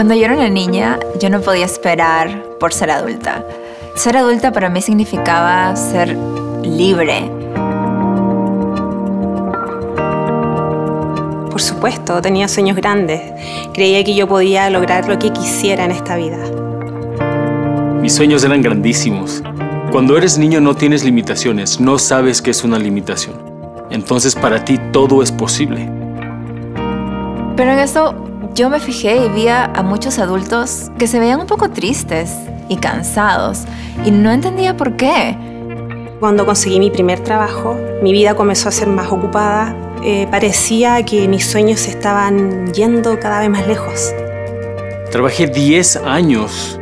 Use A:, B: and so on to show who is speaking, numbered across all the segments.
A: Cuando yo era una niña, yo no podía esperar por ser adulta. Ser adulta para mí significaba ser libre.
B: Por supuesto, tenía sueños grandes. Creía que yo podía lograr lo que quisiera en esta vida.
C: Mis sueños eran grandísimos. Cuando eres niño no tienes limitaciones, no sabes qué es una limitación. Entonces para ti todo es posible.
A: Pero en eso yo me fijé y vi a muchos adultos que se veían un poco tristes y cansados y no entendía por qué.
B: Cuando conseguí mi primer trabajo, mi vida comenzó a ser más ocupada. Parecía que mis sueños se estaban yendo cada vez más lejos.
C: Trabajé 10 años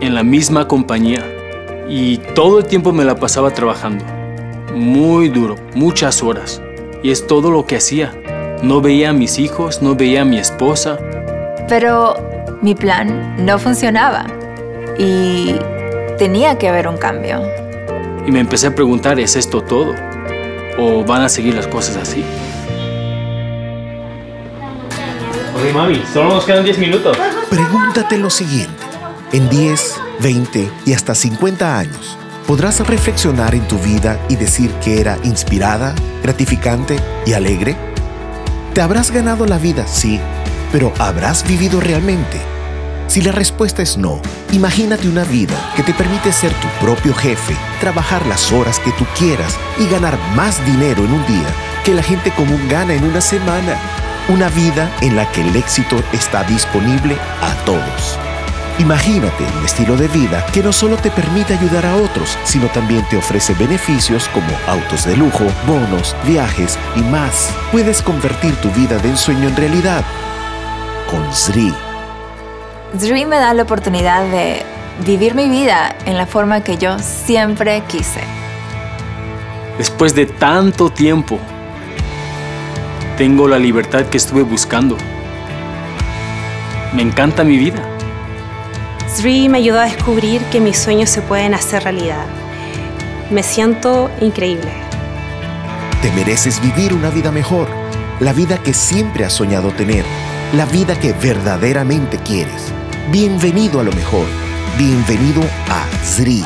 C: en la misma compañía y todo el tiempo me la pasaba trabajando. Muy duro, muchas horas. Y es todo lo que hacía. No veía a mis hijos, no veía a mi esposa.
A: Pero mi plan no funcionaba y tenía que haber un cambio.
C: Y me empecé a preguntar, ¿es esto todo? ¿O van a seguir las cosas así?
D: Oye, mami, solo nos quedan 10 minutos.
E: Pregúntate lo siguiente. En 10, 20 y hasta 50 años, ¿podrás reflexionar en tu vida y decir que era inspirada, gratificante y alegre? ¿Te habrás ganado la vida? Sí, pero ¿habrás vivido realmente? Si la respuesta es no, imagínate una vida que te permite ser tu propio jefe, trabajar las horas que tú quieras y ganar más dinero en un día que la gente común gana en una semana. Una vida en la que el éxito está disponible a todos. Imagínate un estilo de vida que no solo te permite ayudar a otros, sino también te ofrece beneficios como autos de lujo, bonos, viajes y más. Puedes convertir tu vida de ensueño en realidad con Sri.
A: Sri me da la oportunidad de vivir mi vida en la forma que yo siempre quise.
C: Después de tanto tiempo, tengo la libertad que estuve buscando. Me encanta mi vida.
B: Sri me ayudó a descubrir que mis sueños se pueden hacer realidad. Me siento increíble.
E: Te mereces vivir una vida mejor, la vida que siempre has soñado tener, la vida que verdaderamente quieres. Bienvenido a lo mejor. Bienvenido a Sri.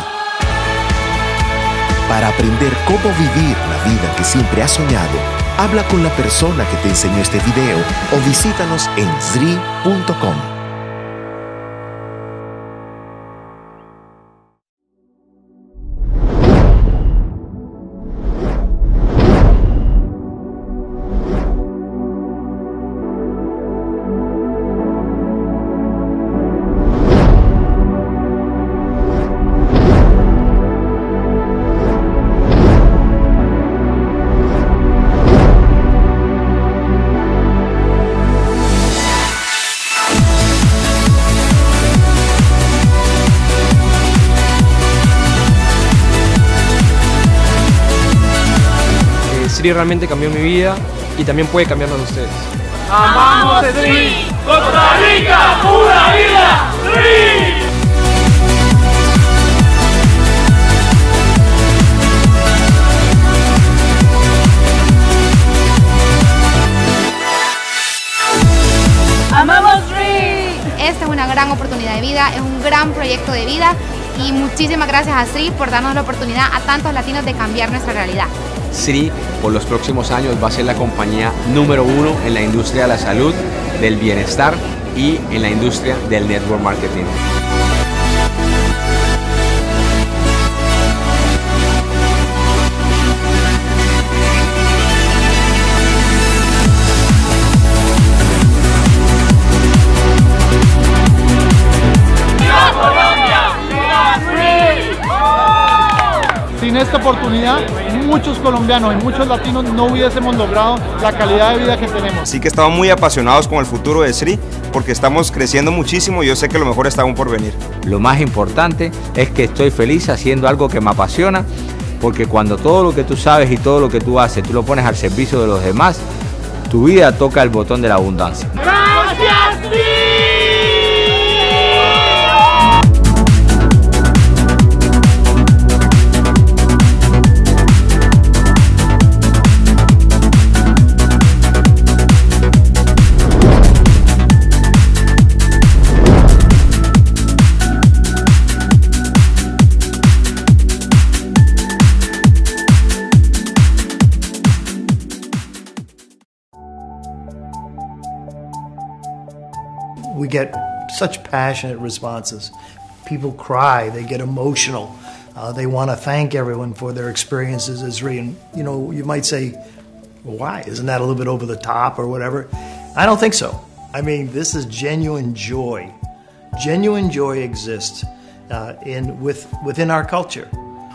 E: Para aprender cómo vivir la vida que siempre has soñado, habla con la persona que te enseñó este video o visítanos en sri.com.
F: Sri realmente cambió mi vida y también puede cambiarnos a ustedes.
D: ¡Amamos Sri! ¡Costa Rica, pura vida! ¡Sri!
G: ¡Amamos Sri! Esta es una gran oportunidad de vida, es un gran proyecto de vida y muchísimas gracias a Sri por darnos la oportunidad a tantos latinos de cambiar nuestra realidad.
H: Sri por los próximos años va a ser la compañía número 1 en la industria de la salud, del bienestar y en la industria del network marketing.
I: Sin esta oportunidad, muchos colombianos y muchos latinos no hubiésemos logrado la calidad de vida que tenemos.
J: Así que estamos muy apasionados con el futuro de Sri, porque estamos creciendo muchísimo y yo sé que lo mejor está aún por venir.
H: Lo más importante es que estoy feliz haciendo algo que me apasiona, porque cuando todo lo que tú sabes y todo lo que tú haces, tú lo pones al servicio de los demás, tu vida toca el botón de la abundancia.
D: ¡Gracias, Sri!
K: we get such passionate responses. People cry, they get emotional. They want to thank everyone for their experiences as Zri. And, you know, you might say, well, why? Isn't that a little bit over the top or whatever? I don't think so. I mean, this is genuine joy. Genuine joy exists within our culture.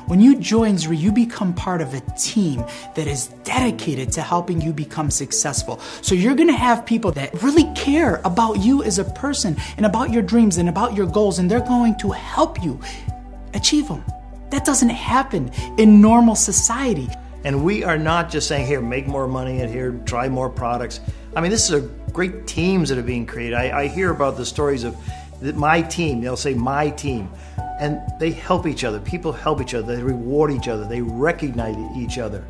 L: When you join Zri, you become part of a team that is dedicated to helping you become successful. So you're going to have people that really care about you as a person and about your dreams and about your goals, and they're going to help you achieve them. That doesn't happen in normal society.
K: And we are not just saying, here, make more money, and here, try more products. I mean, this is great teams that are being created. I hear about the stories of my team. They'll say, my team. And they help each other. People help each other. They reward each other. They recognize each other.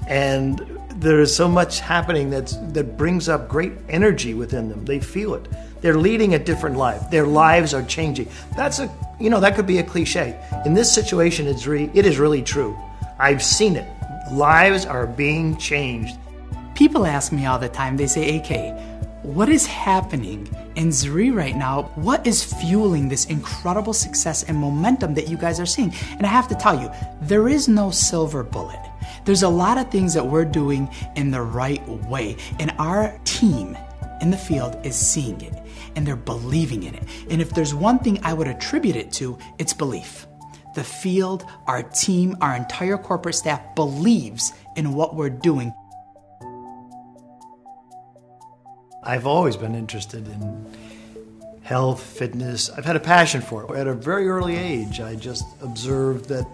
K: And there is so much happening that brings up great energy within them. They feel it. They're leading a different life. Their lives are changing. That could be a cliche. In this situation, it is really true. I've seen it. Lives are being changed.
L: People ask me all the time, they say, AK, what is happening in Zri right now? What is fueling this incredible success and momentum that you guys are seeing? And I have to tell you, there is no silver bullet. There's a lot of things that we're doing in the right way. And our team in the field is seeing it. And they're believing in it. And if there's one thing I would attribute it to, it's belief. The field, our team, our entire corporate staff believes in what we're doing.
K: I've always been interested in health, fitness. I've had a passion for it. At a very early age, I just observed that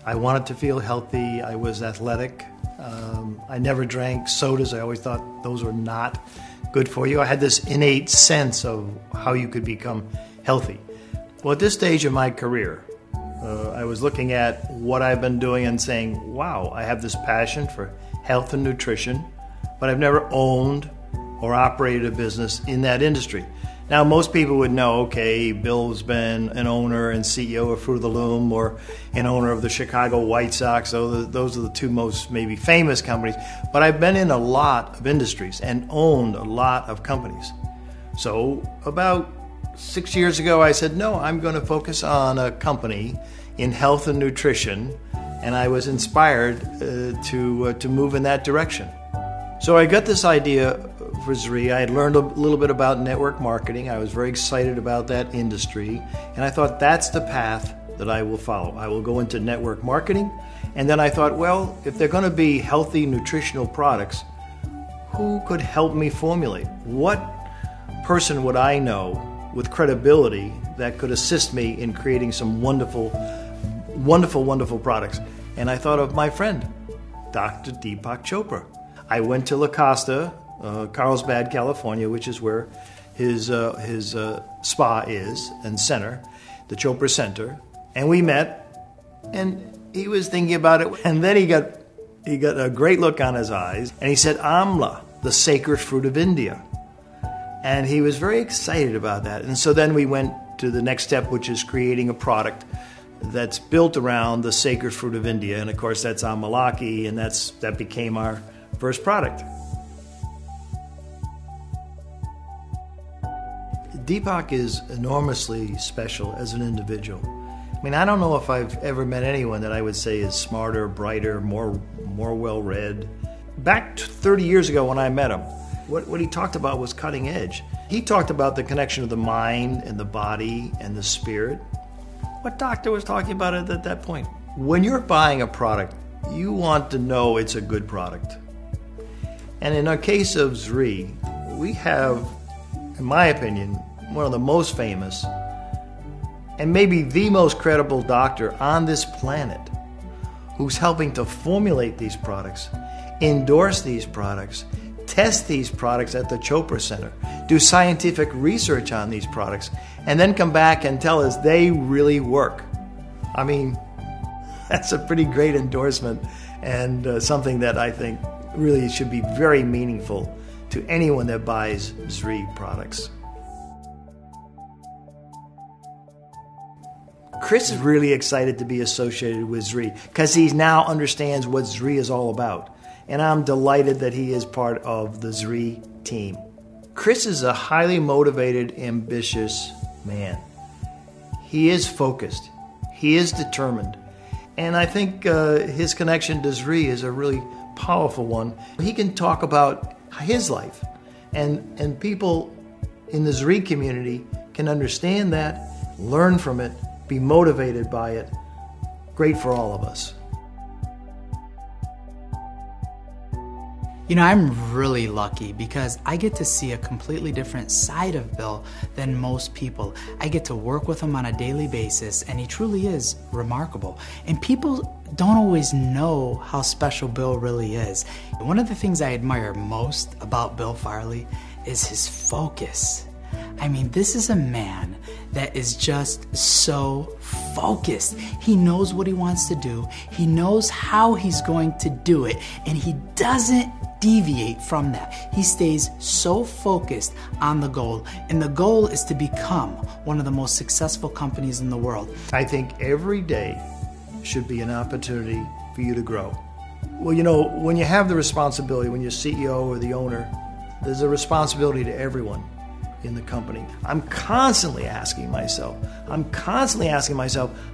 K: I wanted to feel healthy. I was athletic. I never drank sodas. I always thought those were not good for you. I had this innate sense of how you could become healthy. Well, at this stage of my career, I was looking at what I've been doing and saying, wow, I have this passion for health and nutrition, but I've never owned or operated a business in that industry. Now, most people would know, okay, Bill's been an owner and CEO of Fruit of the Loom or an owner of the Chicago White Sox. So those are the two most maybe famous companies. But I've been in a lot of industries and owned a lot of companies. So about 6 years ago, I said, no, I'm going to focus on a company in health and nutrition. And I was inspired to move in that direction. So I got this idea for Zri. I had learned a little bit about network marketing. I was very excited about that industry. And I thought that's the path that I will follow. I will go into network marketing. And then I thought, well, if they're going to be healthy nutritional products, who could help me formulate? What person would I know with credibility that could assist me in creating some wonderful, wonderful, wonderful products? And I thought of my friend, Dr. Deepak Chopra. I went to La Costa, Carlsbad, California, which is where his spa is and center, the Chopra Center, and we met, and he was thinking about it, and then he got a great look on his eyes, and he said, Amla, the sacred fruit of India. And he was very excited about that. And so then we went to the next step, which is creating a product that's built around the sacred fruit of India. And of course, that's Amalaki, and that became our first product. Deepak is enormously special as an individual. I mean, I don't know if I've ever met anyone that I would say is smarter, brighter, more well-read. Back 30 years ago when I met him, what he talked about was cutting edge. He talked about the connection of the mind and the body and the spirit. What doctor was talking about it at that point? When you're buying a product, you want to know it's a good product. And in our case of Zri, we have, in my opinion, one of the most famous and maybe the most credible doctor on this planet who's helping to formulate these products, endorse these products, test these products at the Chopra Center, do scientific research on these products, and then come back and tell us they really work. I mean, that's a pretty great endorsement and something that I think really should be very meaningful to anyone that buys Zri products. Chris is really excited to be associated with Zri because he now understands what Zri is all about. And I'm delighted that he is part of the Zri team. Chris is a highly motivated, ambitious man. He is focused. He is determined. And I think his connection to Zri is a really powerful one. He can talk about his life, and people in the Zri community can understand that, learn from it, be motivated by it. Great for all of us.
L: You know, I'm really lucky because I get to see a completely different side of Bill than most people. I get to work with him on a daily basis, and he truly is remarkable. And people don't always know how special Bill really is. One of the things I admire most about Bill Farley is his focus. I mean, this is a man that is just so focused. He knows what he wants to do. He knows how he's going to do it, and he doesn't deviate from that. He stays so focused on the goal, and the goal is to become one of the most successful companies in the world.
K: I think every day should be an opportunity for you to grow. Well, you know, when you have the responsibility, when you're CEO or the owner, there's a responsibility to everyone in the company. I'm constantly asking myself,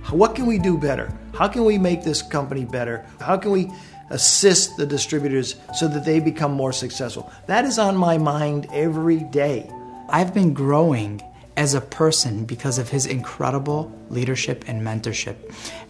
K: what can we do better? How can we make this company better? How can we assist the distributors so that they become more successful? That is on my mind every day.
L: I've been growing as a person because of his incredible leadership and mentorship.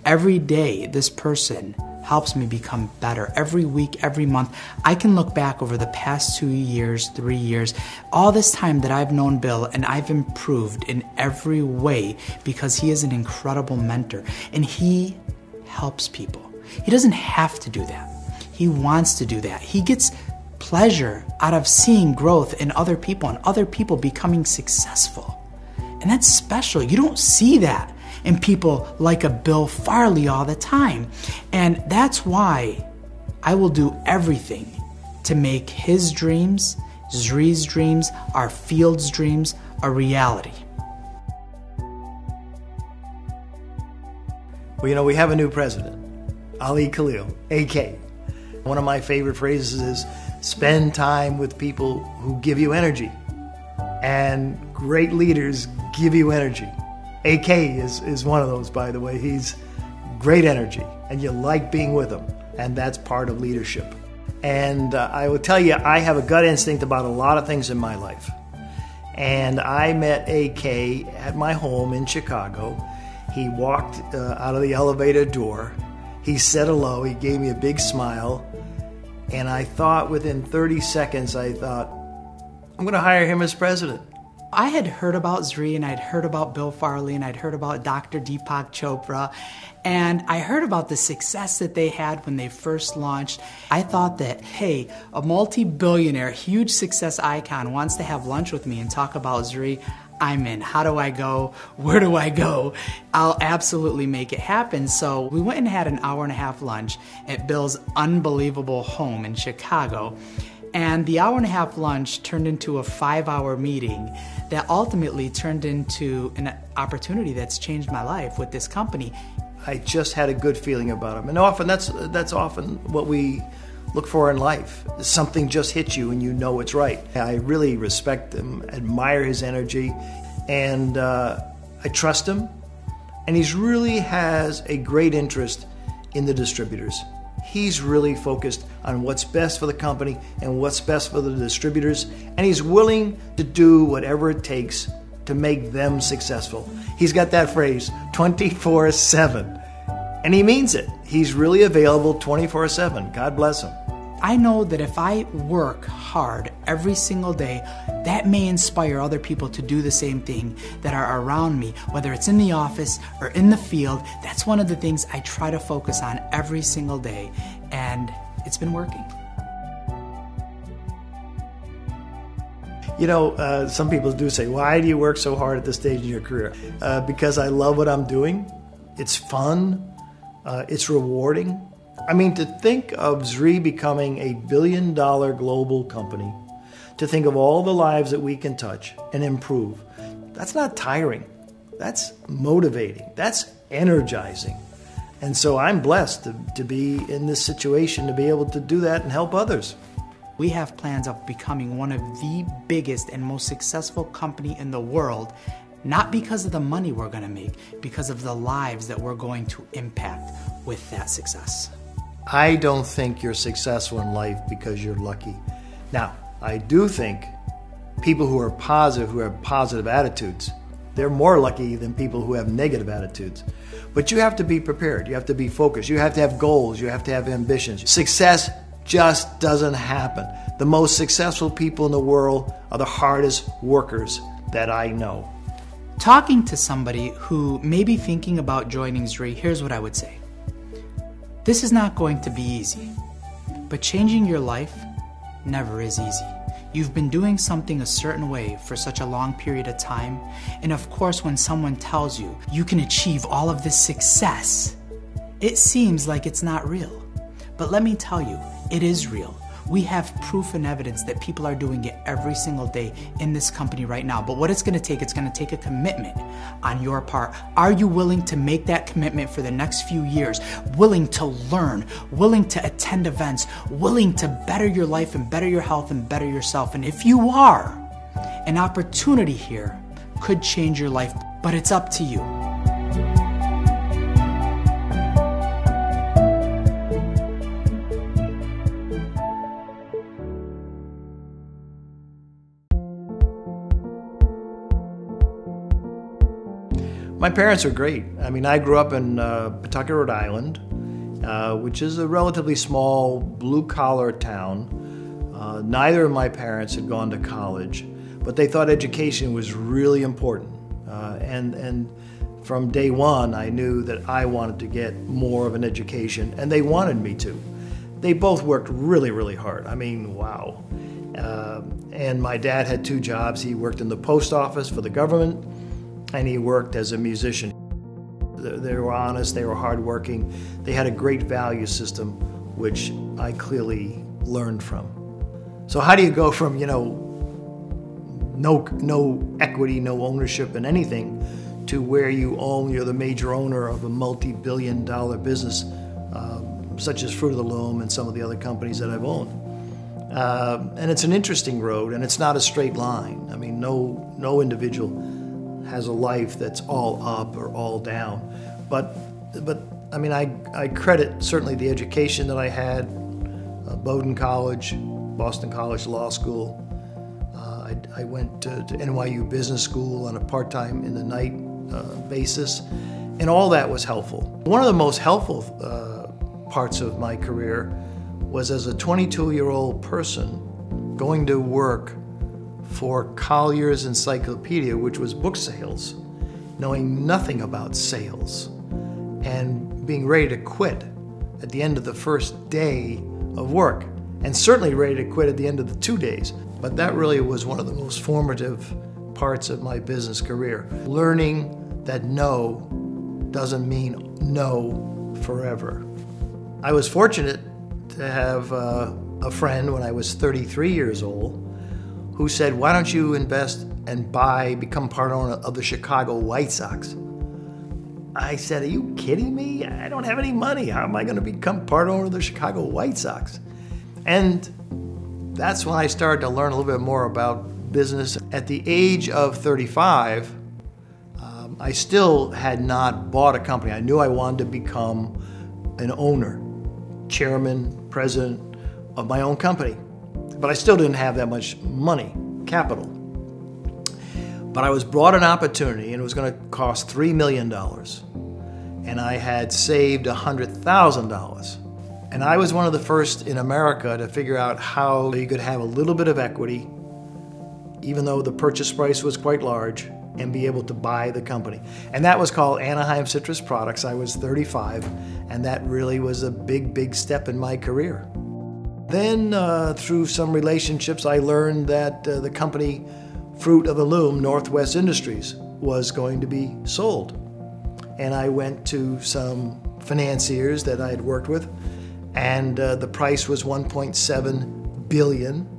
L: Every day, this person helps me become better. Every week, every month, I can look back over the past 2 years, 3 years, all this time that I've known Bill, and I've improved in every way because he is an incredible mentor, and he helps people. He doesn't have to do that. He wants to do that. He gets pleasure out of seeing growth in other people and other people becoming successful. And that's special. You don't see that in people like a Bill Farley all the time. And that's why I will do everything to make his dreams, Zri's dreams, our field's dreams a reality.
K: Well, you know, we have a new president, Ali Khalil, AK. One of my favorite phrases is, spend time with people who give you energy. And great leaders give you energy. AK is one of those, by the way. He's great energy, and you like being with him, and that's part of leadership. And I will tell you, I have a gut instinct about a lot of things in my life. And I met AK at my home in Chicago. He walked out of the elevator door. He said hello. He gave me a big smile. And I thought within 30 seconds, I'm going to hire him as president.
L: I had heard about Zri, and I'd heard about Bill Farley, and I'd heard about Dr. Deepak Chopra, and I heard about the success that they had when they first launched. I thought that, hey, a multi-billionaire, huge success icon wants to have lunch with me and talk about Zri. I'm in. How do I go? Where do I go? I'll absolutely make it happen. So we went and had an hour-and-a-half lunch at Bill's unbelievable home in Chicago. And the hour-and-a-half lunch turned into a 5-hour meeting that ultimately turned into an opportunity that's changed my life with this company.
K: I just had a good feeling about him. And often that's often what we look for in life. Something just hits you and you know it's right. I really respect him, admire his energy, and I trust him. And he really has a great interest in the distributors. He's really focused on what's best for the company and what's best for the distributors, and he's willing to do whatever it takes to make them successful. He's got that phrase, 24/7, and he means it. He's really available 24/7. God bless him.
L: I know that if I work hard every single day, that may inspire other people to do the same thing that are around me, whether it's in the office or in the field. That's one of the things I try to focus on every single day, and it's been working.
K: You know, some people do say, why do you work so hard at this stage in your career? Because I love what I'm doing. It's fun. It's rewarding. I mean, to think of Zri becoming a billion-dollar global company, to think of all the lives that we can touch and improve, that's not tiring. That's motivating. That's energizing. And so I'm blessed to be in this situation, to be able to do that and help others.
L: We have plans of becoming one of the biggest and most successful company in the world, not because of the money we're gonna make, because of the lives that we're going to impact with that success.
K: I don't think you're successful in life because you're lucky. Now, I do think people who are positive, who have positive attitudes, they're more lucky than people who have negative attitudes. But you have to be prepared. You have to be focused. You have to have goals. You have to have ambitions. Success just doesn't happen. The most successful people in the world are the hardest workers that I know.
L: Talking to somebody who may be thinking about joining ZRI, here's what I would say. This is not going to be easy, but changing your life never is easy. You've been doing something a certain way for such a long period of time, and of course when someone tells you you can achieve all of this success, it seems like it's not real. But let me tell you, it is real. We have proof and evidence that people are doing it every single day in this company right now. But what it's gonna take a commitment on your part. Are you willing to make that commitment for the next few years? Willing to learn, willing to attend events, willing to better your life and better your health and better yourself? And if you are, an opportunity here could change your life, but it's up to you.
K: My parents are great. I mean, I grew up in Pawtucket, Rhode Island, which is a relatively small blue-collar town. Neither of my parents had gone to college, but they thought education was really important. And from day one, I knew that I wanted to get more of an education, and they wanted me to. They both worked really, really hard. I mean, wow. And my dad had 2 jobs. He worked in the post office for the government, and he worked as a musician. They were honest, they were hardworking. They had a great value system, which I clearly learned from. So how do you go from, no equity, no ownership in anything, to where you're the major owner of a multi-billion-dollar business, such as Fruit of the Loom and some of the other companies that I've owned. And it's an interesting road, and it's not a straight line. I mean, no individual has a life that's all up or all down. But I mean, I credit certainly the education that I had, Bowdoin College, Boston College Law School. I went to NYU Business School on a part-time in the night basis, and all that was helpful. One of the most helpful parts of my career was as a 22-year-old person going to work for Collier's Encyclopedia, which was book sales, knowing nothing about sales, and being ready to quit at the end of the first day of work, and certainly ready to quit at the end of the 2 days. But that really was one of the most formative parts of my business career. Learning that no doesn't mean no forever. I was fortunate to have a friend when I was 33 years old who said, why don't you invest and become part owner of the Chicago White Sox? I said, are you kidding me? I don't have any money. How am I going to become part owner of the Chicago White Sox? And that's when I started to learn a little bit more about business. At the age of 35, I still had not bought a company. I knew I wanted to become an owner, chairman, president of my own company. But I still didn't have that much money, capital. But I was brought an opportunity, and it was going to cost $3 million. And I had saved $100,000. And I was one of the first in America to figure out how you could have a little bit of equity, even though the purchase price was quite large, and be able to buy the company. And that was called Anaheim Citrus Products. I was 35, and that really was a big, big step in my career. Then, through some relationships, I learned that the company Fruit of the Loom, Northwest Industries, was going to be sold. And I went to some financiers that I had worked with, and the price was $1.7 billion.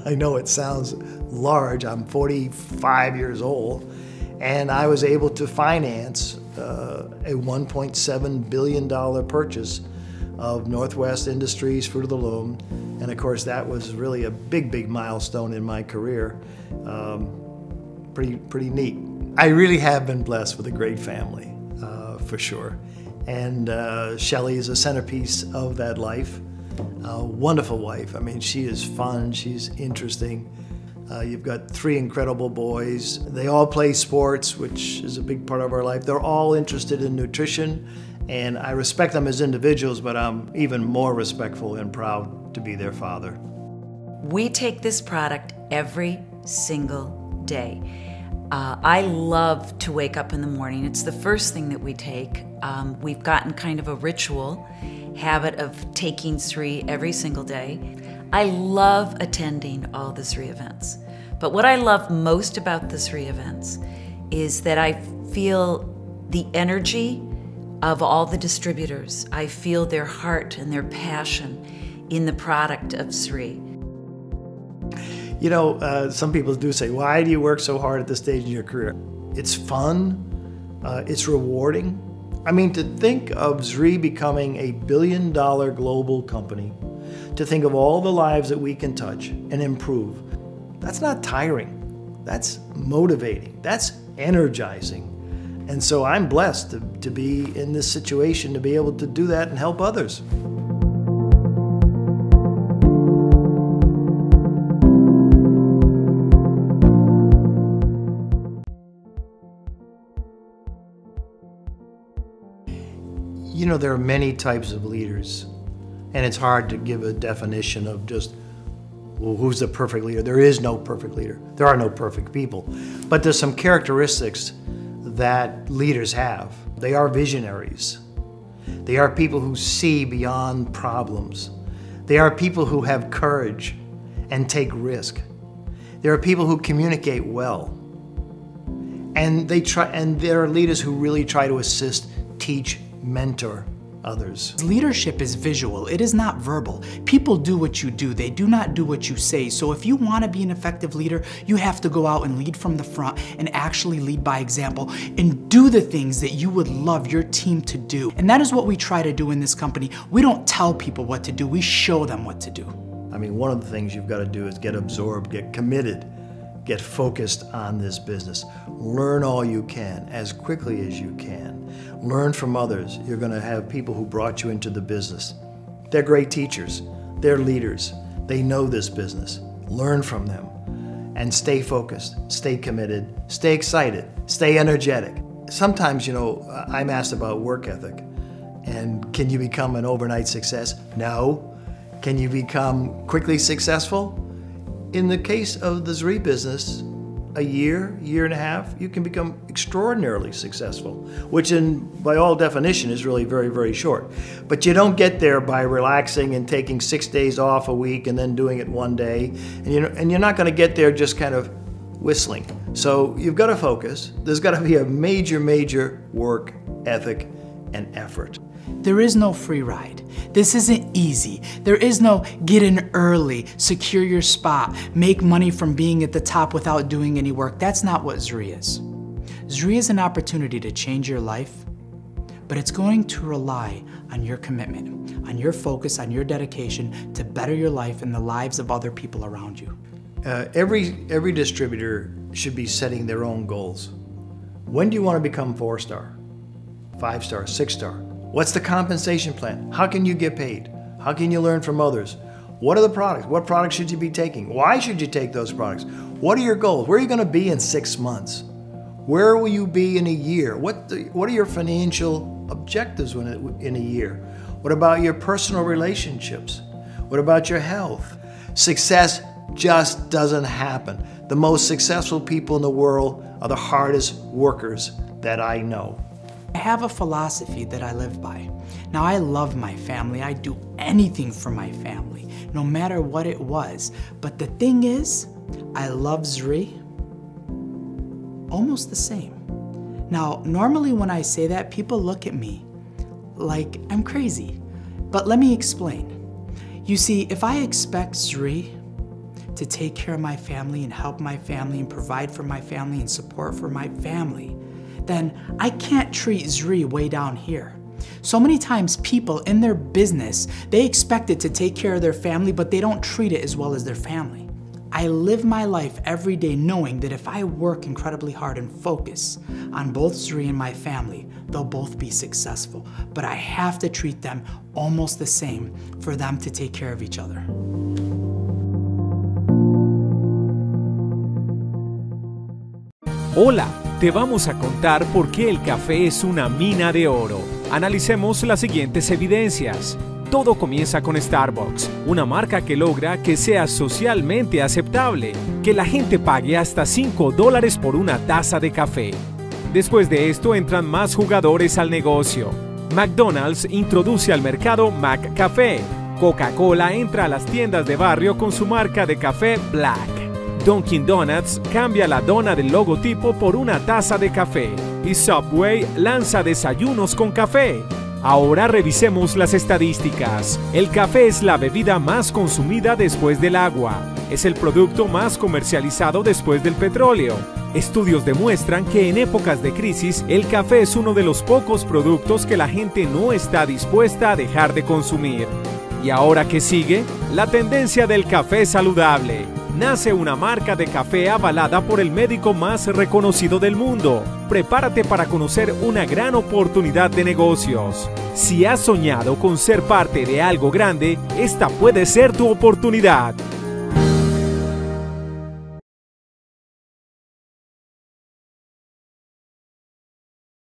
K: I know it sounds large. I'm 45 years old, and I was able to finance a $1.7 billion purchase of Northwest Industries Fruit of the Loom. And of course, that was really a big milestone in my career. Pretty neat. I really have been blessed with a great family, for sure. And Shelley is a centerpiece of that life. A wonderful wife. I mean, she is fun, she's interesting. You've got 3 incredible boys. They all play sports, which is a big part of our life. They're all interested in nutrition, and I respect them as individuals, but I'm even more respectful and proud to be their father.
M: We take this product every single day. I love to wake up in the morning. It's the first thing that we take. We've gotten kind of a ritual habit of taking Sri every single day. I love attending all the Sri events. But what I love most about the Sri events is that I feel the energy of all the distributors. I feel their heart and their passion in the product of Sri.
K: You know, some people do say, why do you work so hard at this stage in your career? It's fun, it's rewarding. I mean, to think of Sri becoming a billion-dollar global company, to think of all the lives that we can touch and improve, that's not tiring, that's motivating, that's energizing. And so I'm blessed to be in this situation, to be able to do that and help others. You know, there are many types of leaders, and it's hard to give a definition of just, well, who's the perfect leader? There is no perfect leader. There are no perfect people. But there's some characteristics that leaders have. They are visionaries. They are people who see beyond problems. They are people who have courage and take risk. There are people who communicate well. And there are leaders who really try to assist, teach, mentor others.
L: Leadership is visual, it is not verbal. People do what you do, they do not do what you say. So if you want to be an effective leader, you have to go out and lead from the front and actually lead by example and do the things that you would love your team to do. And that is what we try to do in this company. We don't tell people what to do, we show them what to do.
K: I mean, one of the things you've got to do is get absorbed, get committed, get focused on this business. Learn all you can as quickly as you can. Learn from others. You're going to have people who brought you into the business. They're great teachers. They're leaders. They know this business. Learn from them and stay focused, stay committed, stay excited, stay energetic. Sometimes, you know, I'm asked about work ethic and can you become an overnight success? No. Can you become quickly successful? In the case of the Sri business, a year and a half, you can become extraordinarily successful, which by all definition is really very, very short. But you don't get there by relaxing and taking 6 days off a week and then doing it one day. And you're not going to get there just kind of whistling. So you've got to focus. There's got to be a major work ethic and effort.
L: There is no free ride. This isn't easy. There is no get in early, secure your spot, make money from being at the top without doing any work. That's not what Sri is. Sri is an opportunity to change your life, but it's going to rely on your commitment, on your focus, on your dedication to better your life and the lives of other people around you.
K: Every distributor should be setting their own goals. When do you want to become 4-star, 5-star, 6-star? What's the compensation plan? How can you get paid? How can you learn from others? What are the products? What products should you be taking? Why should you take those products? What are your goals? Where are you going to be in 6 months? Where will you be in a year? What are your financial objectives in a year? What about your personal relationships? What about your health? Success just doesn't happen. The most successful people in the world are the hardest workers that I know.
L: I have a philosophy that I live by. Now, I love my family. I do anything for my family, no matter what it was. But the thing is, I love Sri almost the same. Now, normally when I say that, people look at me like I'm crazy. But let me explain. You see, if I expect Sri to take care of my family and help my family and provide for my family and support for my family, then I can't treat Sri way down here. So many times people in their business, they expect it to take care of their family, but they don't treat it as well as their family. I live my life every day knowing that if I work incredibly hard and focus on both Zri and my family, they'll both be successful. But I have to treat them almost the same for them to take care of each other.
N: Hola, te vamos a contar por qué el café es una mina de oro. Analicemos las siguientes evidencias. Todo comienza con Starbucks, una marca que logra que sea socialmente aceptable, que la gente pague hasta $5 por una taza de café. Después de esto entran más jugadores al negocio. McDonald's introduce al mercado McCafé. Coca-Cola entra a las tiendas de barrio con su marca de café Black. Dunkin' Donuts cambia la dona del logotipo por una taza de café. Y Subway lanza desayunos con café. Ahora revisemos las estadísticas. El café es la bebida más consumida después del agua. Es el producto más comercializado después del petróleo. Estudios demuestran que en épocas de crisis, el café es uno de los pocos productos que la gente no está dispuesta a dejar de consumir. ¿Y ahora qué sigue? La tendencia del café saludable. Nace una marca de café avalada por el médico más reconocido del mundo. Prepárate para conocer una gran oportunidad de negocios. Si has soñado con ser parte de algo grande, esta puede ser tu oportunidad.